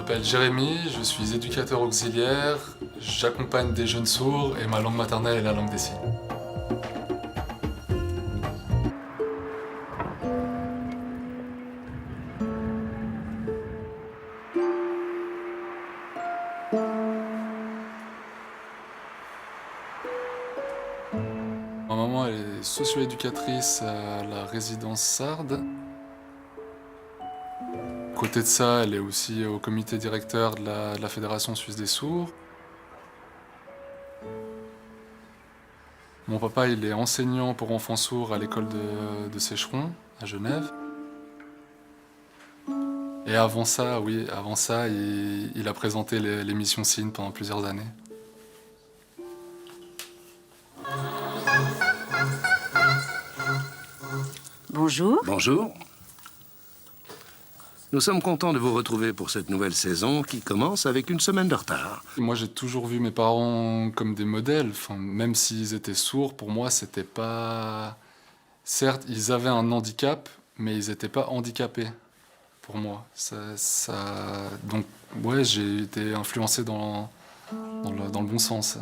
m'appelle Jérémy, je suis éducateur auxiliaire, j'accompagne des jeunes sourds et ma langue maternelle est la langue des signes. Ma maman elle est socio-éducatrice à la résidence Sardes. À côté de ça, elle est aussi au comité directeur de la Fédération suisse des sourds. Mon papa, il est enseignant pour enfants sourds à l'école de Sécheron, à Genève. Et avant ça, oui, il a présenté l'émission Signes pendant plusieurs années. Bonjour. Bonjour. Nous sommes contents de vous retrouver pour cette nouvelle saison qui commence avec une semaine de retard. Moi, j'ai toujours vu mes parents comme des modèles. Enfin, même s'ils étaient sourds, pour moi, c'était pas... Certes, ils avaient un handicap, mais ils n'étaient pas handicapés, pour moi. Donc, ouais, j'ai été influencé dans le bon sens.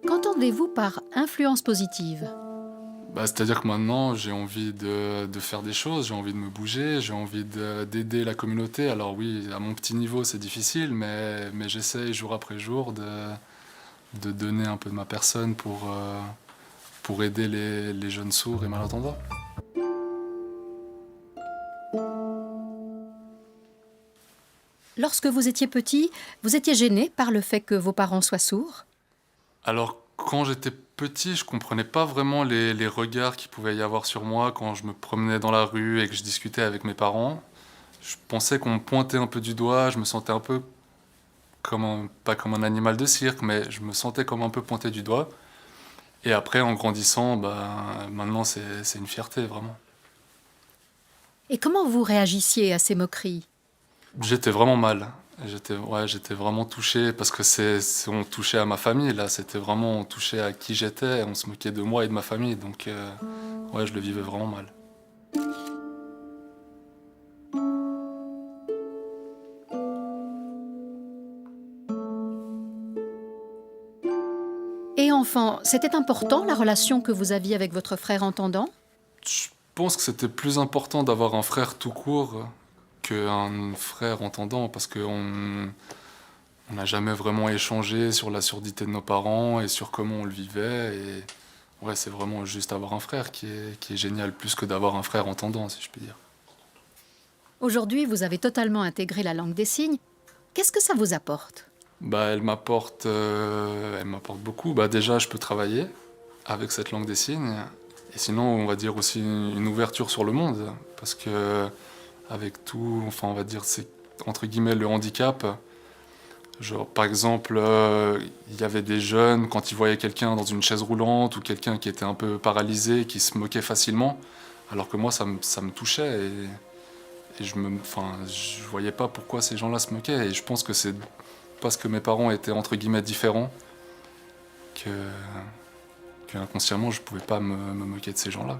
Qu'entendez-vous par influence positive? C'est-à-dire que maintenant, j'ai envie de faire des choses, j'ai envie de me bouger, j'ai envie d'aider la communauté. Alors oui, à mon petit niveau, c'est difficile, mais j'essaye jour après jour de donner un peu de ma personne pour aider les jeunes sourds et malentendants. Lorsque vous étiez petit, vous étiez gêné par le fait que vos parents soient sourds? Alors, quand j'étais petit, je comprenais pas vraiment les regards qu'il pouvait y avoir sur moi quand je me promenais dans la rue et que je discutais avec mes parents. Je pensais qu'on me pointait un peu du doigt, je me sentais un peu pas comme un animal de cirque, mais je me sentais comme un peu pointé du doigt. Et après, en grandissant, maintenant, c'est une fierté, vraiment. Et comment vous réagissiez à ces moqueries? J'étais vraiment mal. J'étais vraiment touché parce que on touchait à ma famille, là. C'était vraiment, on touchait à qui j'étais, on se moquait de moi et de ma famille. Donc, ouais, je le vivais vraiment mal. Et enfant, c'était important la relation que vous aviez avec votre frère entendant? Je pense que c'était plus important d'avoir un frère tout court qu'un frère entendant parce qu'on n'a jamais vraiment échangé sur la surdité de nos parents et sur comment on le vivait. Et ouais, c'est vraiment juste avoir un frère qui est génial, plus que d'avoir un frère entendant, si je puis dire. Aujourd'hui, vous avez totalement intégré la langue des signes. Qu'est-ce que ça vous apporte? Elle m'apporte beaucoup. Déjà, je peux travailler avec cette langue des signes. Et sinon, on va dire aussi une ouverture sur le monde. Parce que avec tout, enfin, on va dire, c'est entre guillemets le handicap. Genre, par exemple, il y avait des jeunes, quand ils voyaient quelqu'un dans une chaise roulante ou quelqu'un qui était un peu paralysé, qui se moquait facilement. Alors que moi, ça me touchait et je voyais pas pourquoi ces gens-là se moquaient. Et je pense que c'est parce que mes parents étaient entre guillemets différents que inconsciemment je pouvais pas me moquer de ces gens-là.